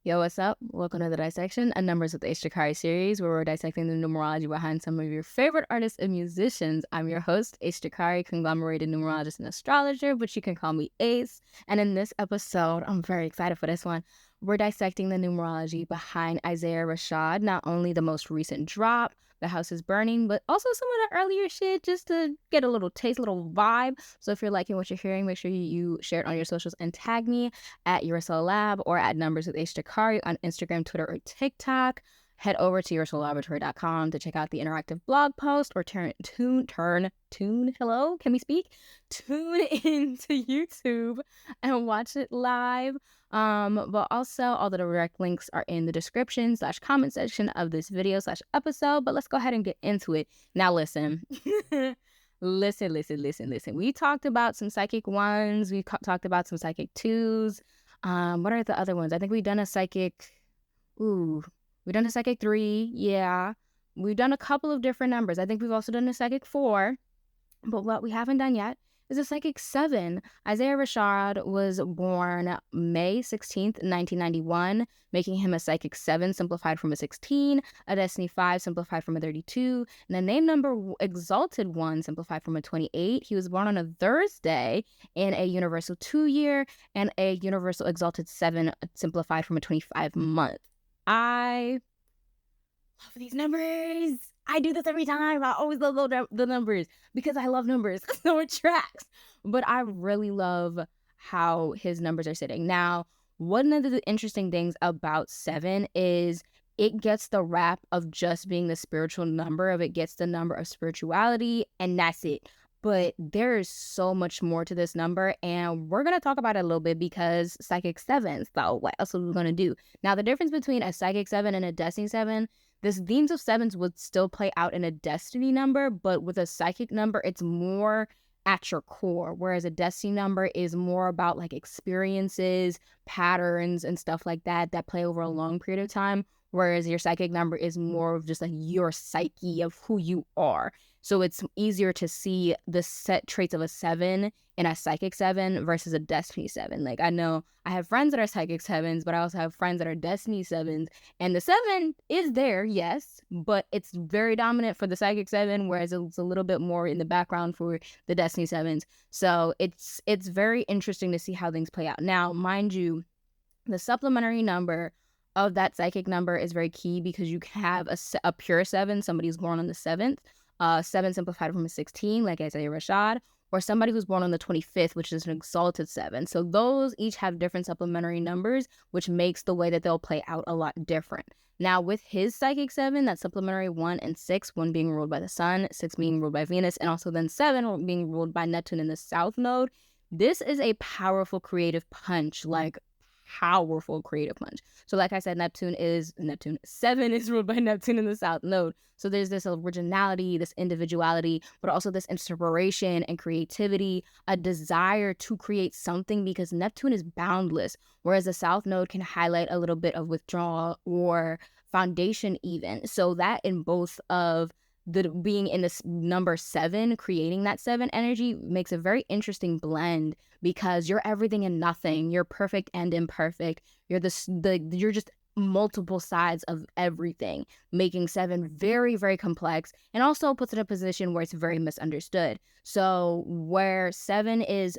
Yo, what's up? Welcome to the Dissection, a Numbers with Jacari series where we're dissecting the numerology behind some of your favorite artists and musicians. I'm your host, Jacari, conglomerated numerologist and astrologer, but you can call me Ace. And in this episode, I'm very excited for this one. We're dissecting the numerology behind Isaiah Rashad, not only the most recent drop, The House is Burning, but also some of the earlier shit just to get a little taste, a little vibe. So if you're liking what you're hearing, make sure you share it on your socials and tag me at Urusol Lab or at Numbers with Jacari on Instagram, Twitter, or TikTok. Head over to urusollaboratory.com to check out the interactive blog post or hello, can we speak? Tune into YouTube and watch it live. But also all the direct links are in the description / comment section of this video / episode. But let's go ahead and get into it. Now listen. Listen. We talked about some psychic ones. We talked about some psychic twos. What are the other ones? I think we've done a psychic. We've done a psychic 3. Yeah. We've done a couple of different numbers. I think we've also done a psychic 4. But what we haven't done yet is a psychic 7. Isaiah Rashad was born May 16th, 1991, making him a psychic 7 simplified from a 16, a destiny 5 simplified from a 32, and a name number exalted 1 simplified from a 28. He was born on a Thursday in a universal 2 year and a universal exalted 7 simplified from a 25 month. I love these numbers. I do this every time. I always love the numbers because I love numbers. So it tracks. But I really love how his numbers are sitting. Now, one of the interesting things about 7 is it gets the rap of just being the spiritual number of it gets the number of spirituality, and that's it. But there is so much more to this number, and we're going to talk about it a little bit because psychic 7s, so what else are we going to do? Now, the difference between a psychic 7 and a destiny 7, this themes of 7s would still play out in a destiny number, but with a psychic number, it's more at your core, whereas a destiny number is more about like experiences, patterns, and stuff like that play over a long period of time, whereas your psychic number is more of just like your psyche of who you are. So it's easier to see the set traits of a 7 in a psychic 7 versus a destiny 7. Like, I know I have friends that are psychic 7s, but I also have friends that are destiny 7s. And the 7 is there, yes, but it's very dominant for the psychic 7, whereas it's a little bit more in the background for the destiny 7s. So it's very interesting to see how things play out. Now, mind you, the supplementary number of that psychic number is very key because you can have a pure 7, somebody who's born on the 7th, 7 simplified from a 16, like Isaiah Rashad, or somebody who's born on the 25th, which is an exalted 7. So those each have different supplementary numbers, which makes the way that they'll play out a lot different. Now, with his psychic 7, that supplementary 1 and 6, 1 being ruled by the sun, 6 being ruled by Venus, and also then 7 being ruled by Neptune in the south node, this is a powerful creative punch, powerful creative punch. So like I said, 7 is ruled by Neptune in the south node. So there's this originality, this individuality, but also this inspiration and creativity, a desire to create something because Neptune is boundless, whereas the south node can highlight a little bit of withdrawal or foundation even. So that in both of the being in this number 7, creating that 7 energy makes a very interesting blend because you're everything and nothing. You're perfect and imperfect. You're you're just multiple sides of everything, making 7 very, very complex, and also puts it in a position where it's very misunderstood. So where 7 is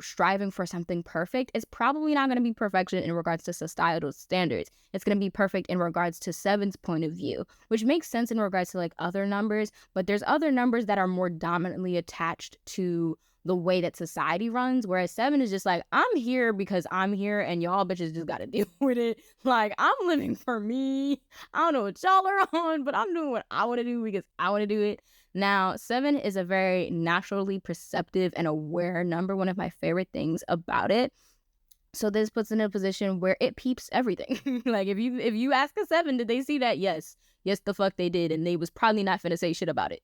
striving for something perfect, it's probably not going to be perfection in regards to societal standards. It's going to be perfect in regards to 7's point of view, which makes sense in regards to like other numbers, but there's other numbers that are more dominantly attached to the way that society runs, whereas 7 is just like, I'm here because I'm here and y'all bitches just gotta deal with it. Like, I'm living for me. I don't know what y'all are on, but I'm doing what I want to do because I want to do it. Now, 7 is a very naturally perceptive and aware number, one of my favorite things about it. So this puts in a position where it peeps everything. Like, if you ask a 7, did they see that? Yes, the fuck they did, and they was probably not finna say shit about it.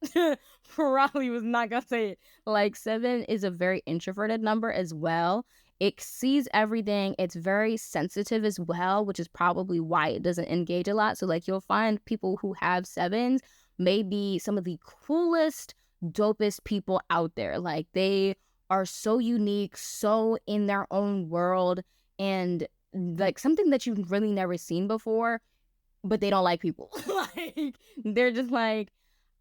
Probably was not gonna say it. Like, 7 is a very introverted number as well. It sees everything. It's very sensitive as well, which is probably why it doesn't engage a lot. So like, you'll find people who have 7s may be some of the coolest, dopest people out there. Like, they are so unique, so in their own world, and like something that you've really never seen before, but they don't like people. Like, they're just like,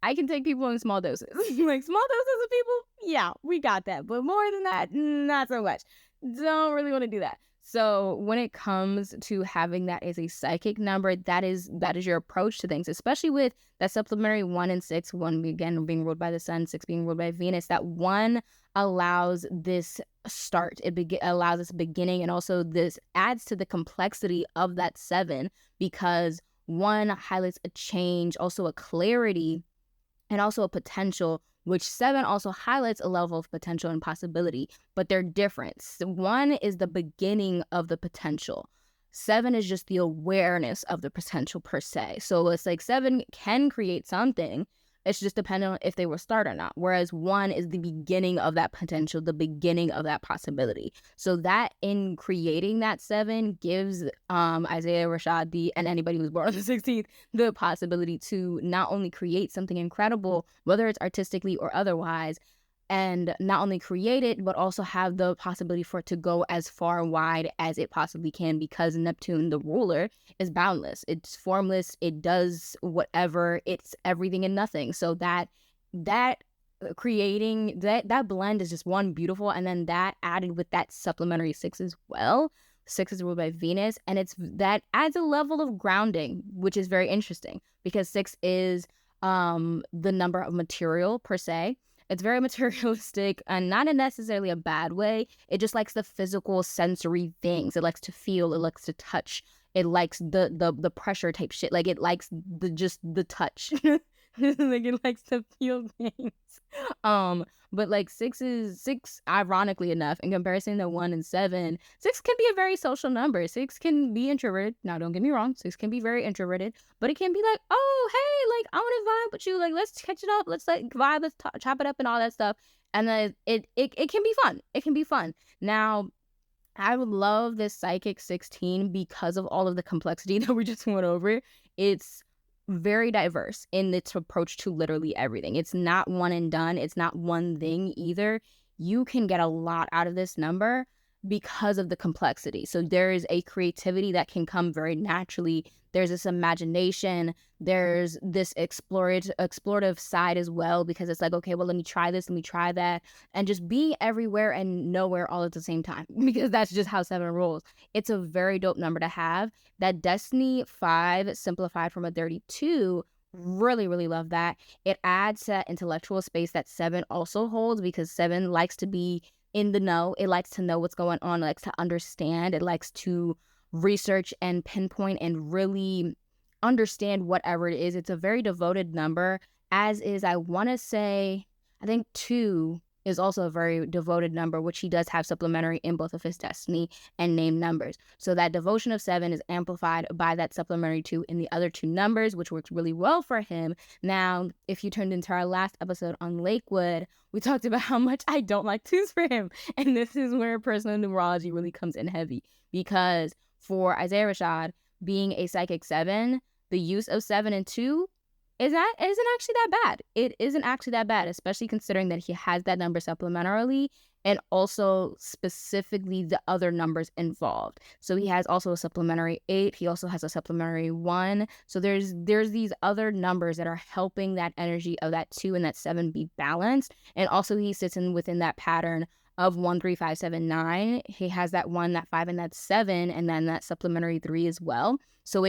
I can take people in small doses. Like, small doses of people, yeah, we got that. But more than that, not so much. Don't really want to do that. So when it comes to having that as a psychic number, that is your approach to things, especially with that supplementary 1 and 6, 1 again being ruled by the sun, 6 being ruled by Venus. That 1 allows this start. It allows this beginning, and also this adds to the complexity of that 7, because 1 highlights a change, also a clarity, and also a potential, which 7 also highlights a level of potential and possibility, but they're different. So 1 is the beginning of the potential. 7 is just the awareness of the potential per se. So it's like 7 can create something. It's just dependent on if they will start or not. Whereas 1 is the beginning of that potential, the beginning of that possibility. So that in creating that 7 gives Isaiah Rashad and anybody who's born on the 16th the possibility to not only create something incredible, whether it's artistically or otherwise, and not only create it, but also have the possibility for it to go as far and wide as it possibly can, because Neptune, the ruler, is boundless. It's formless. It does whatever. It's everything and nothing. So that creating that blend is just one beautiful. And then that added with that supplementary 6 as well. 6 is ruled by Venus, and that adds a level of grounding, which is very interesting, because 6 is the number of material per se. It's very materialistic, and not in necessarily a bad way. It just likes the physical sensory things. It likes to feel, it likes to touch. It likes the pressure type shit. Like, it likes the touch. Like, it likes to feel things. But like 6, ironically enough, in comparison to 1 and 7, 6 can be a very social number. 6 can be introverted. Now, don't get me wrong, 6 can be very introverted, but it can be like, oh, hey, like, I want to vibe with you. Like, let's catch it up. Let's like vibe. Let's chop it up and all that stuff. And then it can be fun. It can be fun. Now, I would love this Psychic 16 because of all of the complexity that we just went over. It's very diverse in its approach to literally everything. It's not one and done. It's not one thing either. You can get a lot out of this number because of the complexity. So there is a creativity that can come very naturally. There's this imagination. There's this explorative side as well, because it's like, okay, well, let me try this, let me try that, and just being everywhere and nowhere all at the same time, because that's just how 7 rolls. It's a very dope number to have. That Destiny 5 simplified from a 32, really, really love that. It adds that intellectual space that 7 also holds, because 7 likes to be in the know. It likes to know what's going on. It likes to understand. It likes to research and pinpoint and really understand whatever it is. It's a very devoted number, as is, I want to say, I think 2 is also a very devoted number, which he does have supplementary in both of his destiny and name numbers. So that devotion of 7 is amplified by that supplementary 2 in the other 2 numbers, which works really well for him. Now, if you tuned into our last episode on Lakewood, we talked about how much I don't like 2s for him. And this is where personal numerology really comes in heavy, because for Isaiah Rashad, being a Psychic 7, the use of 7 and 2 isn't actually that bad. It isn't actually that bad, especially considering that he has that number supplementarily, and also specifically the other numbers involved. So he has also a supplementary 8. He also has a supplementary 1. So there's these other numbers that are helping that energy of that 2 and that 7 be balanced. And also he sits within that pattern of 1, 3, 5, 7, 9. He has that 1, that 5, and that 7, and then that supplementary 3 as well. So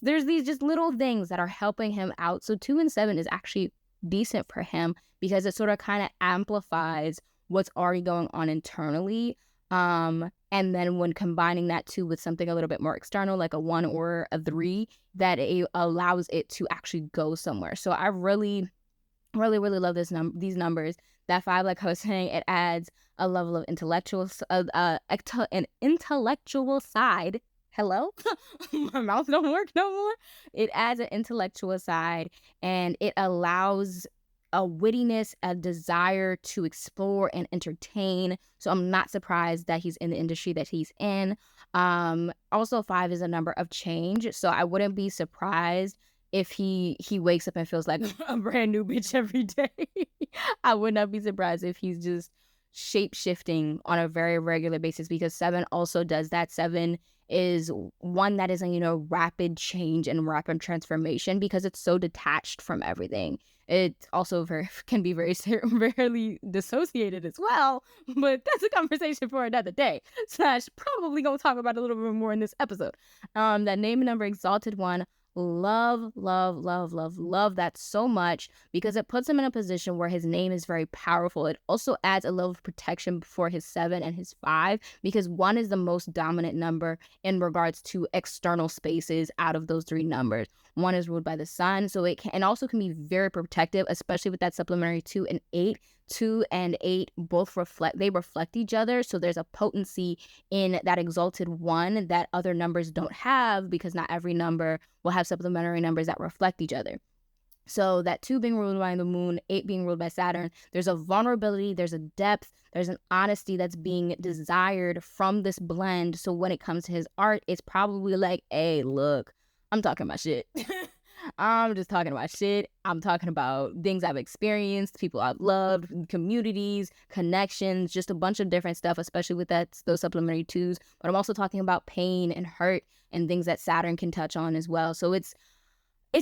there's these just little things that are helping him out. So 2 and 7 is actually decent for him, because it sort of kind of amplifies what's already going on internally. And then when combining that 2 with something a little bit more external, like a 1 or a 3, that it allows it to actually go somewhere. So I really, really, really love these numbers. That 5, like I was saying, it adds a level of an intellectual side. Hello? My mouth don't work no more. It adds an intellectual side, and it allows a wittiness, a desire to explore and entertain. So I'm not surprised that he's in the industry that he's in. Also, 5 is a number of change. So I wouldn't be surprised if he wakes up and feels like a brand new bitch every day. I would not be surprised if he's just shape shifting on a very regular basis, because 7 also does that. 7 is one that is in, rapid change and rapid transformation because it's so detached from everything. It also can be very rarely dissociated as well, but that's a conversation for another day. / probably gonna talk about it a little bit more in this episode. That name and number exalted one, love that so much because it puts him in a position where his name is very powerful. It also adds a level of protection for his 7 and his 5 because 1 is the most dominant number in regards to external spaces out of those 3 numbers. 1 is ruled by the sun, so it can and also can be very protective, especially with that supplementary 2 and 8. 2 and 8 both reflect each other, so there's a potency in that exalted 1 that other numbers don't have because not every number will have supplementary numbers that reflect each other. So that 2 being ruled by the moon, 8 being ruled by Saturn, there's a vulnerability, there's a depth, there's an honesty that's being desired from this blend. So when it comes to his art, it's probably like, hey, look, I'm talking about shit. I'm just talking about shit. I'm talking about things I've experienced, people I've loved, communities, connections, just a bunch of different stuff, especially with those supplementary 2s. But I'm also talking about pain and hurt and things that Saturn can touch on as well. So it's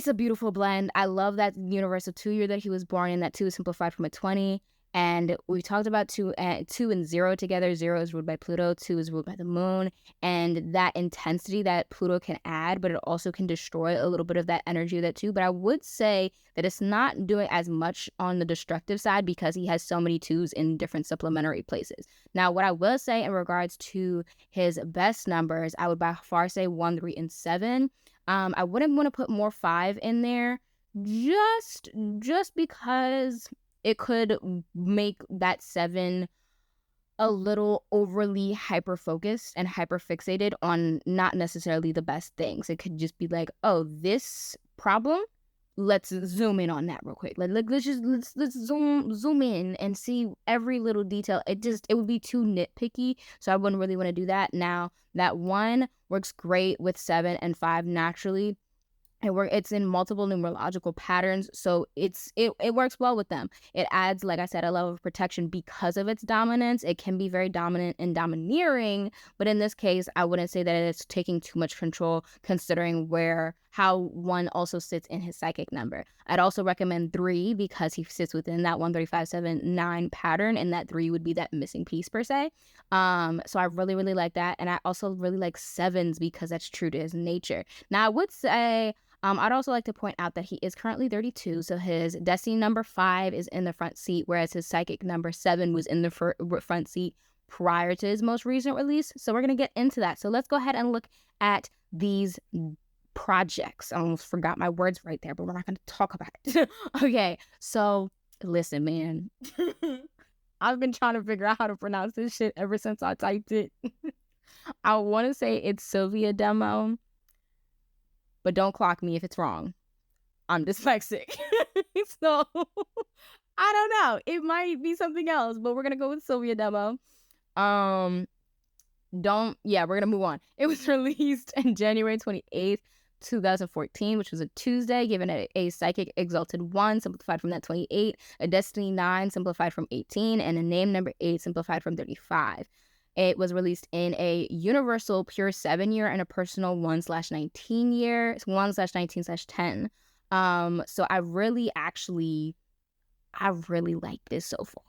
a beautiful blend. I love that universal 2 year that he was born in. That 2 is simplified from a 20. And we talked about 2 and 0 together. 0 is ruled by Pluto, 2 is ruled by the moon. And that intensity that Pluto can add, but it also can destroy a little bit of that energy of that 2. But I would say that it's not doing as much on the destructive side because he has so many 2s in different supplementary places. Now, what I will say in regards to his best numbers, I would by far say 1, 3, and 7. I wouldn't want to put more 5 in there just because it could make that 7 a little overly hyper-focused and hyper-fixated on not necessarily the best things. It could just be like, oh, this problem, let's zoom in on that real quick. Let's zoom in and see every little detail. It would be too nitpicky, so I wouldn't really want to do that. Now, that 1 works great with 7 and 5 naturally. It's in multiple numerological patterns, so it works well with them. It adds, like I said, a level of protection because of its dominance. It can be very dominant and domineering, but in this case, I wouldn't say that it's taking too much control considering how 1 also sits in his psychic number. I'd also recommend 3 because he sits within that 1, 3, 5, 7, 9 pattern, and that 3 would be that missing piece per se. So I really, really like that, and I also really like 7s because that's true to his nature. Now, I would say I'd also like to point out that he is currently 32, so his destiny number 5 is in the front seat, whereas his psychic number 7 was in the front seat prior to his most recent release. So we're going to get into that. So let's go ahead and look at these projects. I almost forgot my words right there, but we're not going to talk about it. Okay, so listen, man. I've been trying to figure out how to pronounce this shit ever since I typed it. I want to say it's Cilvia Demo, but don't clock me if it's wrong. I'm dyslexic. So, I don't know. It might be something else, but we're going to go with Cilvia Demo. We're going to move on. It was released on January 28th, 2014, which was a Tuesday, given a psychic exalted 1, simplified from that 28, a destiny 9, simplified from 18, and a name number 8, simplified from 35. It was released in a universal pure 7 year and a personal 1/19 year, 1/19/10. So I really like this so far.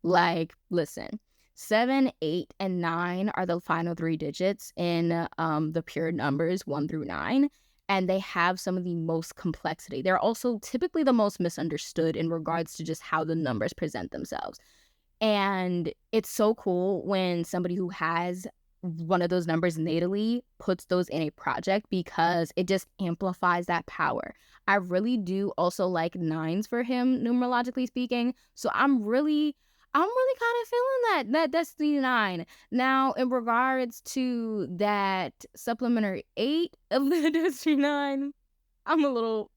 Like, listen, 7, 8, and 9 are the final 3 digits in the pure numbers 1 through 9. And they have some of the most complexity. They're also typically the most misunderstood in regards to just how the numbers present themselves. And it's so cool when somebody who has one of those numbers natally puts those in a project because it just amplifies that power. I really do also like 9s for him, numerologically speaking. So I'm really kind of feeling that Destiny 9. Now, in regards to that supplementary 8 of the Destiny 9, I'm a little.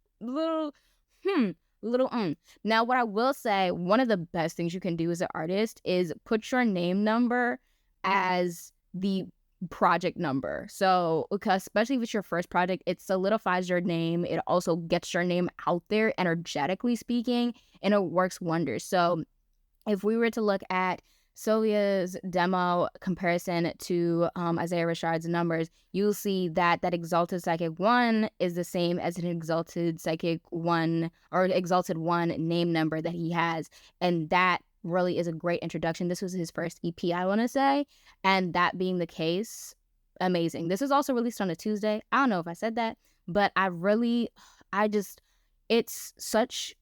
Now, what I will say, one of the best things you can do as an artist is put your name number as the project number. So, because especially if it's your first project, it solidifies your name. It also gets your name out there, energetically speaking, and it works wonders. So, if we were to look at Cilvia's demo comparison to Isaiah Rashad's numbers, you'll see that that exalted psychic 1 is the same as an exalted psychic 1 or exalted 1 name number that he has. And that really is a great introduction. This was his first EP, I want to say. And that being the case, amazing. This is also released on a Tuesday. I don't know if I said that, but it's such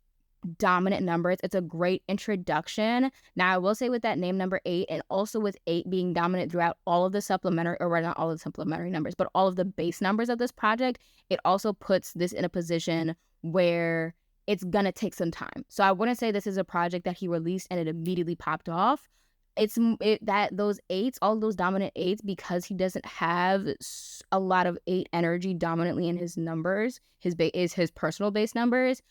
dominant numbers. It's a great introduction. Now, I will say with that name number 8, and also with 8 being dominant throughout all of the supplementary, or not all of the supplementary numbers, but all of the base numbers of this project, it also puts this in a position where it's gonna take some time. So I wouldn't say this is a project that he released and it immediately popped off. That those 8s, all those dominant 8s, because he doesn't have a lot of 8 energy dominantly in his numbers, his personal base numbers,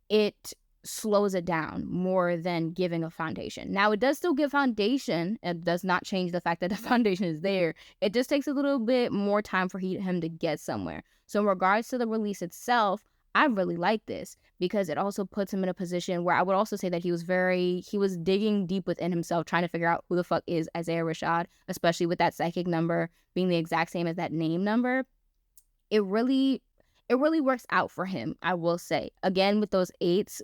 it slows it down more than giving a foundation. Now, it does still give foundation. It does not change the fact that the foundation is there. It just takes a little bit more time for him to get somewhere. So in regards to the release itself, I really like this because it also puts him in a position where I would also say that he was digging deep within himself, trying to figure out who the fuck is Isaiah Rashad, especially with that psychic number being the exact same as that name number. It really works out for him, I will say. Again, with those 8s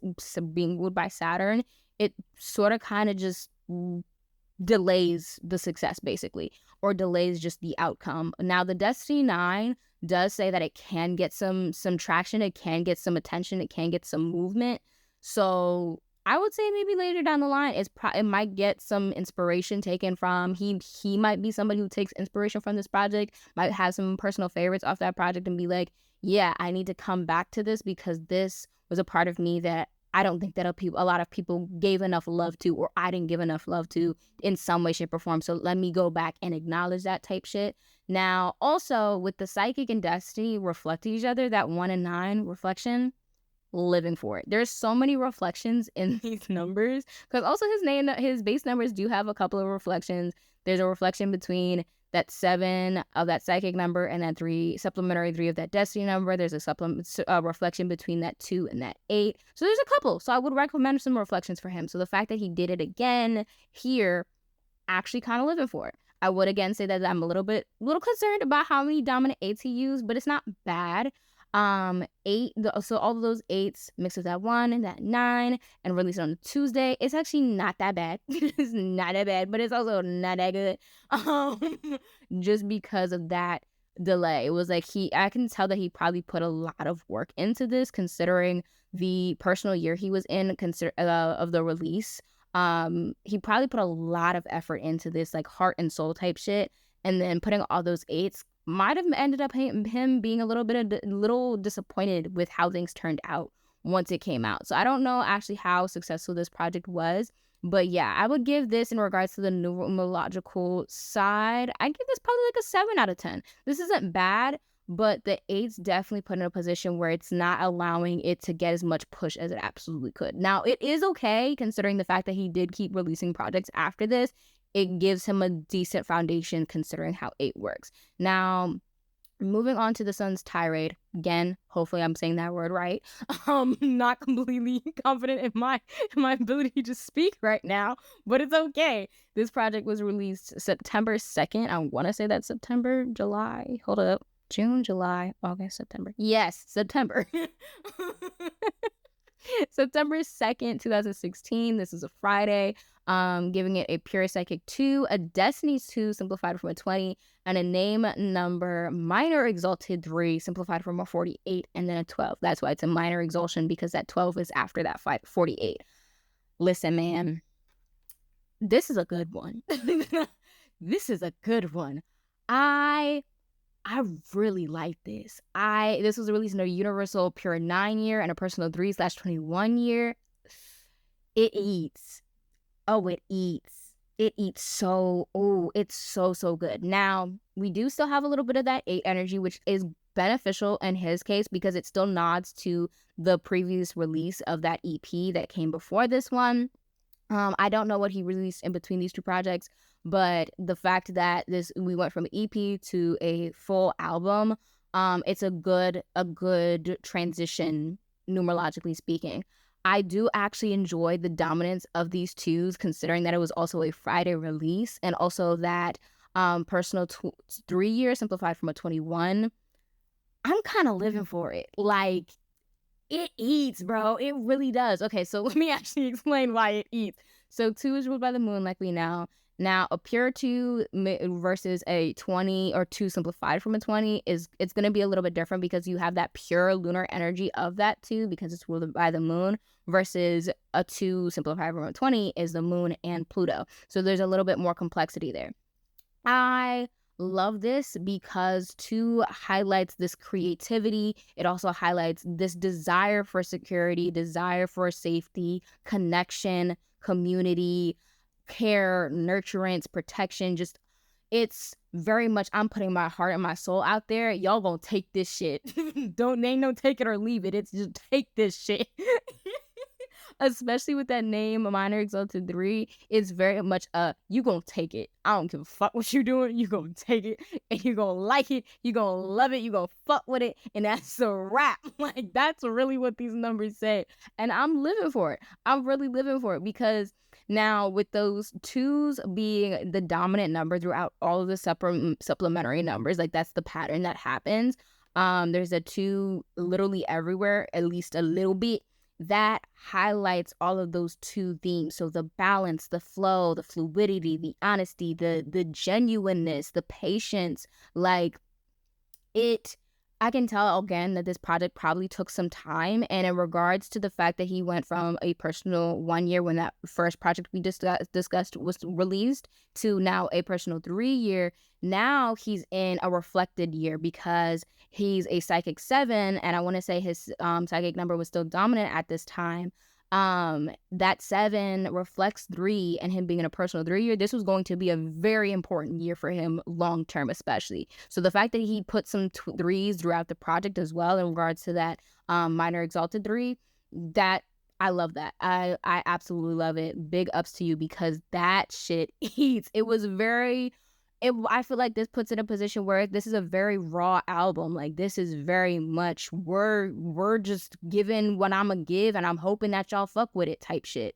being ruled by Saturn, it sort of kind of just delays the success, basically, or delays just the outcome. Now, the Destiny 9 does say that it can get some traction, it can get some attention, it can get some movement. So I would say maybe later down the line, it might get some inspiration taken from, he might be somebody who takes inspiration from this project, might have some personal favorites off that project and be like, yeah, I need to come back to this because this was a part of me that I don't think that a lot of people gave enough love to, or I didn't give enough love to in some way, shape, or form. So let me go back and acknowledge that type shit. Now, also with the psychic and destiny reflecting each other, that 1 and 9 reflection, living for it. There's so many reflections in these numbers because also his base numbers do have a couple of reflections. There's a reflection between that 7 of that psychic number and that supplementary 3 of that destiny number. There's a reflection between that 2 and that 8. So there's a couple. So I would recommend some reflections for him. So the fact that he did it again here, actually kind of living for it. I would again say that I'm a little concerned about how many dominant 8s he used, but it's not bad. 8, so all of those 8s mixed with that 1 and that 9 and released on a Tuesday, it's actually not that bad. It's not that bad, but it's also not that good. Just because of that delay. It was like I can tell that he probably put a lot of work into this, considering the personal year he was in, of the release. He probably put a lot of effort into this, like heart and soul type shit, and then putting all those 8s might have ended up him being a little disappointed with how things turned out once it came out. So I don't know actually how successful this project was, but yeah, I would give this, in regards to the numerological side, I'd give this probably like a 7 out of 10. This isn't bad, but the 8's definitely put in a position where it's not allowing it to get as much push as it absolutely could. Now, it is okay considering the fact that he did keep releasing projects after this. It gives him a decent foundation considering how 8 works. Now, moving on to the Sun's Tirade. Again, hopefully I'm saying that word right. Not completely confident in my ability to speak right now, but it's okay. This project was released September 2nd. I want to say that's September, July. Hold up. June, July, August, September. Yes, September. September 2nd, 2016. This is a Friday. Giving it a pure psychic 2, a destiny 2 simplified from a 20, and a name number minor exalted 3 simplified from a 48, and then a 12. That's why it's a minor exaltation, because that 12 is after that 48. Listen, man, this is a good one. This is a good one. I really like this. This was released in a universal pure 9 year and a personal 3/21 year. It eats. Oh, it eats. It eats so, it's so good. Now, we do still have a little bit of that 8 energy, which is beneficial in his case because it still nods to the previous release of that EP that came before this one. I don't know what he released in between these two projects, but the fact that we went from EP to a full album, it's a good transition, numerologically speaking. I do actually enjoy the dominance of these twos, considering that it was also a Friday release, and also that personal 3 years simplified from a 21. I'm kind of living for it. Like, it eats, bro. It really does. Okay, so let me actually explain why it eats. So 2 is ruled by the moon, like we know. Now, a pure 2 versus a 20, or 2 simplified from a 20, it's going to be a little bit different, because you have that pure lunar energy of that 2, because it's ruled by the moon, versus a 2 simplified from a 20 is the moon and Pluto. So there's a little bit more complexity there. I love this because 2 highlights this creativity. It also highlights this desire for security, desire for safety, connection, community, care, nurturance, protection. Just, it's very much, I'm putting my heart and my soul out there. Y'all gonna take this shit. Don't take it or leave it. It's just take this shit. Especially with that name, Minor Exalted 3, it's very much you gonna take it. I don't give a fuck what you're doing. You gonna take it, and you gonna like it. You gonna love it. You gonna fuck with it, and that's a wrap. Like, that's really what these numbers say, and I'm living for it. I'm really living for it, because now, with those 2s being the dominant number throughout all of the supplementary numbers, like, that's the pattern that happens. There's a 2 literally everywhere, at least a little bit. That highlights all of those 2 themes. So the balance, the flow, the fluidity, the honesty, the genuineness, the patience. Like, I can tell again that this project probably took some time. And in regards to the fact that he went from a personal 1 year, when that first project we discussed was released, to now a personal 3 year, now he's in a reflected year, because he's a psychic 7, and I want to say his psychic number was still dominant at this time. That 7 reflects 3, and him being in a personal 3 year, this was going to be a very important year for him long term, especially. So the fact that he put some 3s throughout the project as well, in regards to that Minor Exalted 3, that I love that. I absolutely love it. Big ups to you, because that shit eats. It was very. I feel like this puts it in a position where this is a very raw album. Like, this is very much, we're just giving what I'm gonna give, and I'm hoping that y'all fuck with it type shit.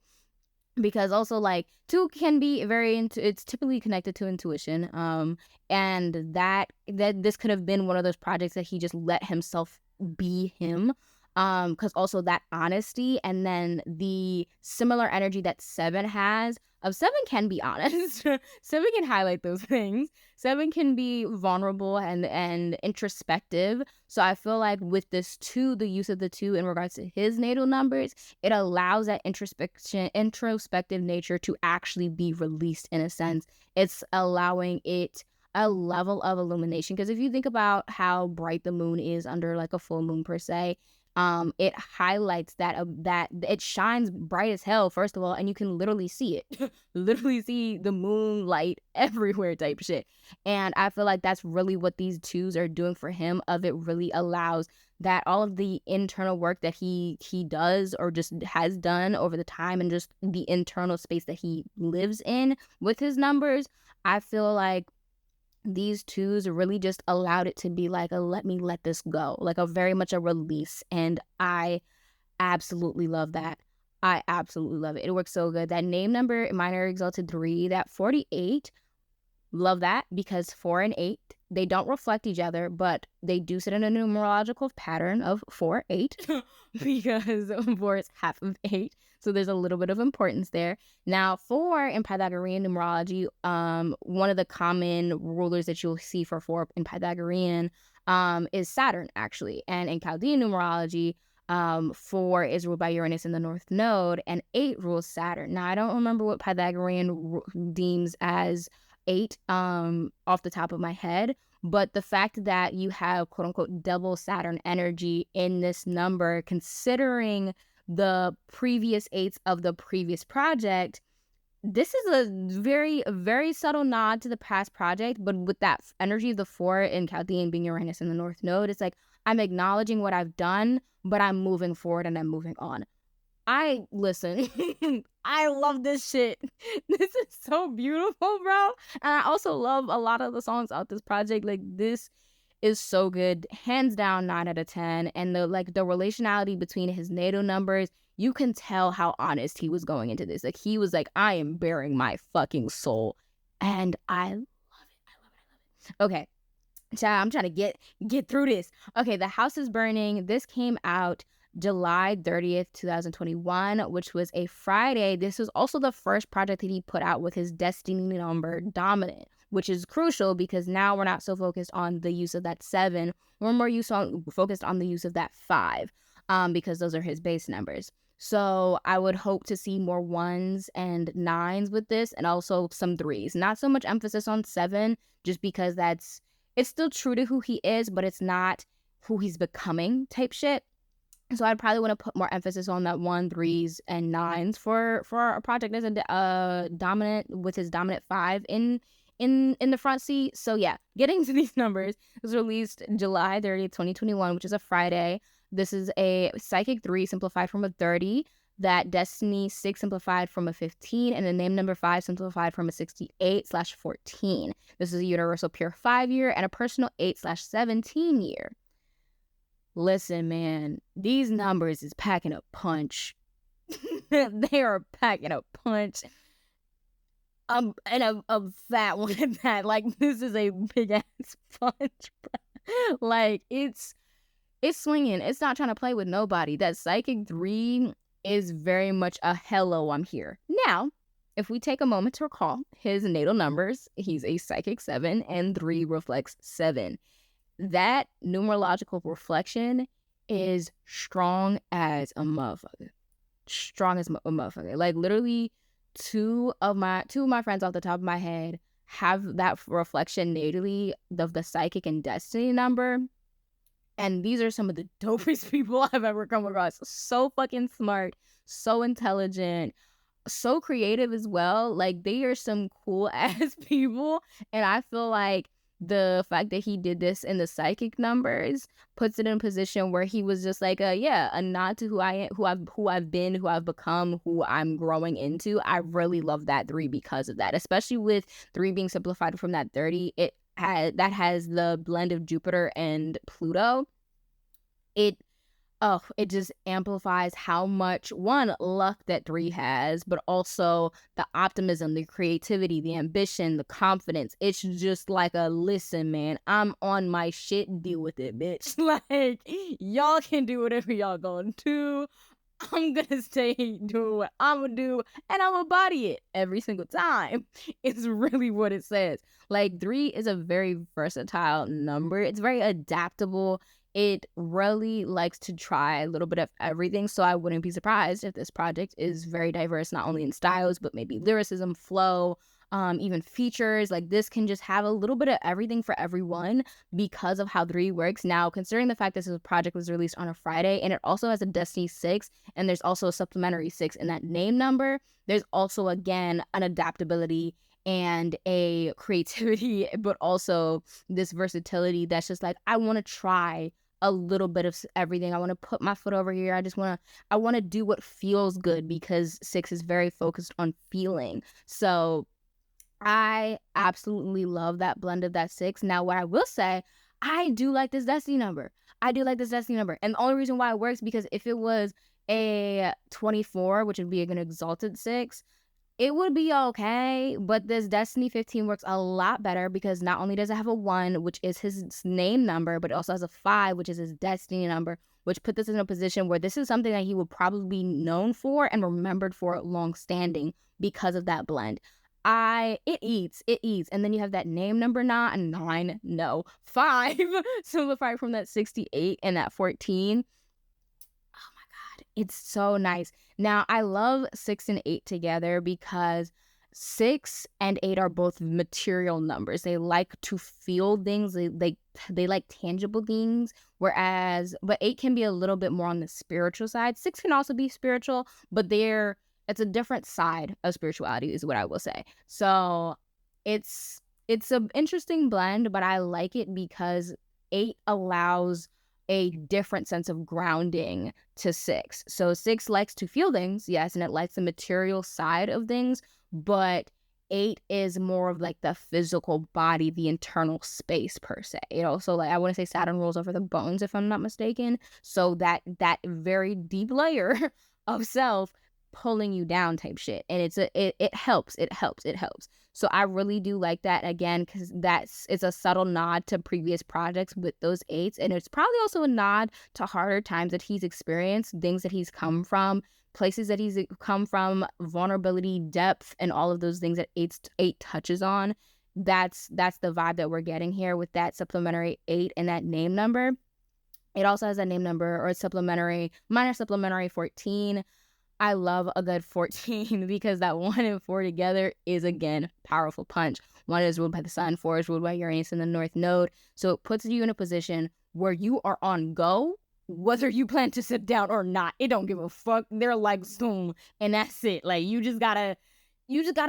Because also, like, 2 can be it's typically connected to intuition. And that this could have been one of those projects that he just let himself be him. Because also that honesty, and then the similar energy that 7 has. 7 can be honest. 7 can highlight those things. 7 can be vulnerable and introspective. So I feel like with this 2, the use of the 2 in regards to his natal numbers, it allows that introspective nature to actually be released, in a sense. It's allowing it a level of illumination. Because if you think about how bright the moon is under, like, a full moon per se, it highlights that it shines bright as hell, first of all, and you can literally see it. Literally see the moonlight everywhere type shit. And I feel like that's really what these 2s are doing for him. Of it really allows that all of the internal work that he does, or just has done over the time, and just the internal space that he lives in with his numbers, I feel like these 2s really just allowed it to be like let this go, like a very much a release. And I absolutely love that. I absolutely love it. It works so good. That name number, Minor Exalted 3, that 48, love that, because 4 and 8, they don't reflect each other, but they do sit in a numerological pattern of 4, 8, because 4 is half of 8. So there's a little bit of importance there. Now, 4 in Pythagorean numerology, one of the common rulers that you'll see for 4 in Pythagorean is Saturn, actually. And in Chaldean numerology, 4 is ruled by Uranus in the North Node, and 8 rules Saturn. Now, I don't remember what Pythagorean deems as 8 off the top of my head, but the fact that you have quote unquote double Saturn energy in this number, considering the previous 8s of the previous project, this is a very, very subtle nod to the past project. But with that energy of the 4 in Chaldean being Uranus in the North Node, it's like, I'm acknowledging what I've done, but I'm moving forward and I'm moving on. Listen, I love this shit. This is so beautiful, bro. And I also love a lot of the songs out this project. Like, this, is so good. Hands down, 9 out of 10. And the relationality between his natal numbers, you can tell how honest he was going into this. Like, he was like, I am bearing my fucking soul. And I love it. Okay. Child, I'm trying to get through this. Okay, The House is Burning. This came out July 30th, 2021, which was a Friday. This was also the first project that he put out with his destiny number dominant, which is crucial because now we're not so focused on the use of that 7. We're more focused on the use of that 5, because those are his base numbers. So I would hope to see more 1s and 9s with this, and also some 3s. Not so much emphasis on 7, just because it's still true to who he is, but it's not who he's becoming type shit. So I'd probably want to put more emphasis on that 1, 3s, and 9s for a project as a dominant, with his dominant 5 in the front seat. So yeah, getting to these numbers. It was released July 30th, 2021, which is a Friday. This is a Psychic 3 simplified from a 30, that Destiny 6 simplified from a 15, and the name number 5 simplified from a 68/14. This is a universal pure 5 year and a personal 8/17 year. Listen, man, these numbers is packing a punch. They are packing a punch. And a fat one at that. Like, this is a big ass punch, bro. Like, it's swinging. It's not trying to play with nobody. That Psychic 3 is very much a hello, I'm here. Now, if we take a moment to recall his natal numbers, he's a Psychic 7, and 3 reflects 7. That numerological reflection is strong as a motherfucker. Strong as a motherfucker. Like, literally, two of my friends off the top of my head have that reflection natally of the Psychic and Destiny number. And these are some of the dopest people I've ever come across. So fucking smart, so intelligent, so creative as well. Like, they are some cool ass people. And I feel like the fact that he did this in the Psychic numbers puts it in a position where he was just like a nod to who I am, who I've been, who I've become, who I'm growing into. I really love that 3 because of that, especially with 3 being simplified from that 30. That has the blend of Jupiter and Pluto. It just amplifies how much, one, luck that 3 has, but also the optimism, the creativity, the ambition, the confidence. It's just like listen, man, I'm on my shit, deal with it, bitch. Like, y'all can do whatever y'all gonna do. I'm gonna stay doing what I'm gonna do, and I'm gonna body it every single time. It's really what it says. Like, 3 is a very versatile number. It's very adaptable. It really likes to try a little bit of everything, so I wouldn't be surprised if this project is very diverse, not only in styles, but maybe lyricism, flow, even features. Like, this can just have a little bit of everything for everyone because of how 3 works. Now, considering the fact this project was released on a Friday, and it also has a Destiny 6, and there's also a supplementary 6 in that name number, there's also, again, an adaptability and a creativity, but also this versatility that's just like, I want to try a little bit of everything. I want to put my foot over here. I want to do what feels good, because 6 is very focused on feeling. So I absolutely love that blend of that 6. Now, what I will say, I do like this Destiny number. And the only reason why it works, because if it was a 24, which would be an exalted 6, it would be okay, but this Destiny 15 works a lot better, because not only does it have a 1, which is his name number, but it also has a 5, which is his Destiny number, which put this in a position where this is something that he would probably be known for and remembered for long standing because of that blend. It eats. And then you have that name number 9, no, 5, simplified from that 68 and that 14. It's so nice. Now, I love 6 and 8 together because 6 and 8 are both material numbers. They like to feel things. They like tangible things. But 8 can be a little bit more on the spiritual side. 6 can also be spiritual, but it's a different side of spirituality, is what I will say. So it's an interesting blend, but I like it because 8 allows a different sense of grounding to 6. So 6 likes to feel things, yes, and it likes the material side of things, but 8 is more of like the physical body, the internal space per se. It also, like, I want to say Saturn rules over the bones, if I'm not mistaken. So that very deep layer of self pulling you down type shit. And it helps. So I really do like that, again, because it's a subtle nod to previous projects with those 8s. And it's probably also a nod to harder times that he's experienced, things that he's come from, places that he's come from, vulnerability, depth, and all of those things that 8 touches on. That's the vibe that we're getting here with that supplementary 8 and that name number. It also has a name number, or a minor supplementary 14. I love a good 14 because that 1 and 4 together is, again, powerful punch. 1 is ruled by the sun, 4 is ruled by Uranus in the North Node. So it puts you in a position where you are on go, whether you plan to sit down or not. It don't give a fuck. They're like, zoom, and that's it. Like, you just gotta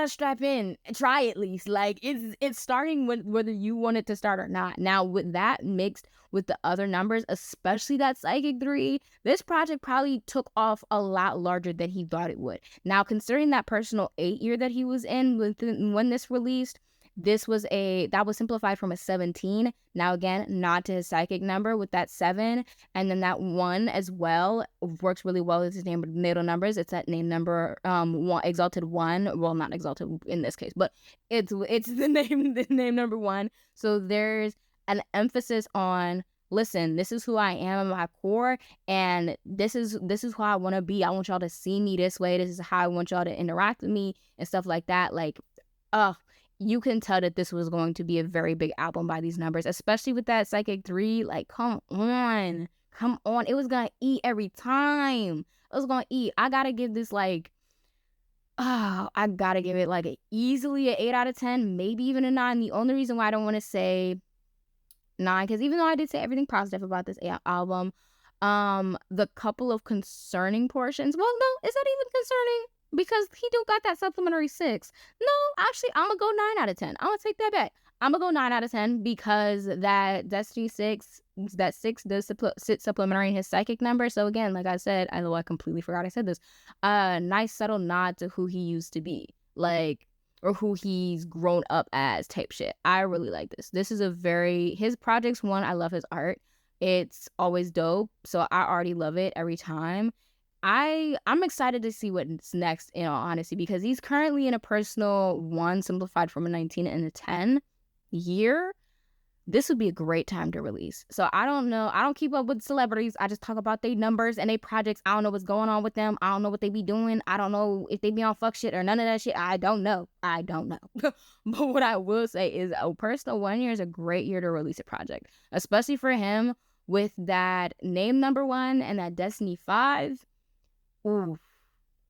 strap in, try at least. Like, it's starting with whether you want it to start or not. Now, with that mixed with the other numbers, especially that Psychic 3, this project probably took off a lot larger than he thought it would. Now, considering that personal 8 year that he was in when this released, that was simplified from a 17. Now, again, nod to his psychic number with that 7, and then that 1 as well works really well with his natal numbers. It's that name number, exalted 1. Well, not exalted in this case, but it's the name number 1. So there's an emphasis on, listen, this is who I am at my core, and this is who I want to be. I want y'all to see me this way. This is how I want y'all to interact with me and stuff like that. Like, you can tell that this was going to be a very big album by these numbers, especially with that Psychic 3. Like, come on. It was gonna eat every time. It was gonna eat. I gotta give this like, I gotta give it like easily an 8 out of 10, maybe even a 9. The only reason why I don't want to say 9, because even though I did say everything positive about this album, the couple of concerning portions, well, no, it's not even concerning, because he do got that supplementary 6. No, actually, I'm gonna go 9 out of 10. I'm gonna take that back. I'm gonna go 9 out of 10 because that Destiny 6, that 6 does sit supplementary in his psychic number. So again, like I said, I know I completely forgot I said this. Nice subtle nod to who he used to be, like, or who he's grown up as type shit. I really like this. This is his projects, one, I love his art. It's always dope. So I already love it every time. I'm excited to see what's next, in all honesty, because he's currently in a personal 1 simplified from a 19 and a 10 year. This would be a great time to release. So I don't know. I don't keep up with celebrities. I just talk about their numbers and their projects. I don't know what's going on with them. I don't know what they be doing. I don't know if they be on fuck shit or none of that shit. I don't know. But what I will say is a personal 1 year is a great year to release a project, especially for him with that name number 1 and that Destiny 5. Ooh,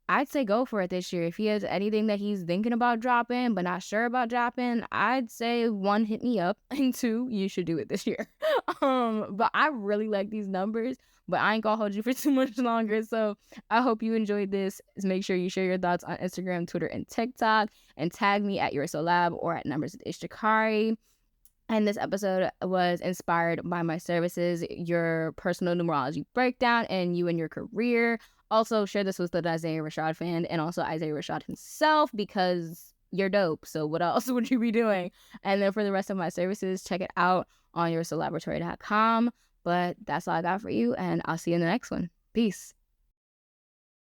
I'd say go for it this year. If he has anything that he's thinking about dropping but not sure about dropping, I'd say 1, hit me up, and 2, you should do it this year. But I really like these numbers, but I ain't gonna hold you for too much longer. So I hope you enjoyed this. Make sure you share your thoughts on Instagram, Twitter, and TikTok, and tag me at YourSoLab or at numbers with Jacari. And this episode was inspired by my services, your personal numerology breakdown, and you and your career. Also, share this with the Isaiah Rashad fan and also Isaiah Rashad himself, because you're dope. So what else would you be doing? And then for the rest of my services, check it out on yoursolaboratory.com. But that's all I got for you, and I'll see you in the next one. Peace.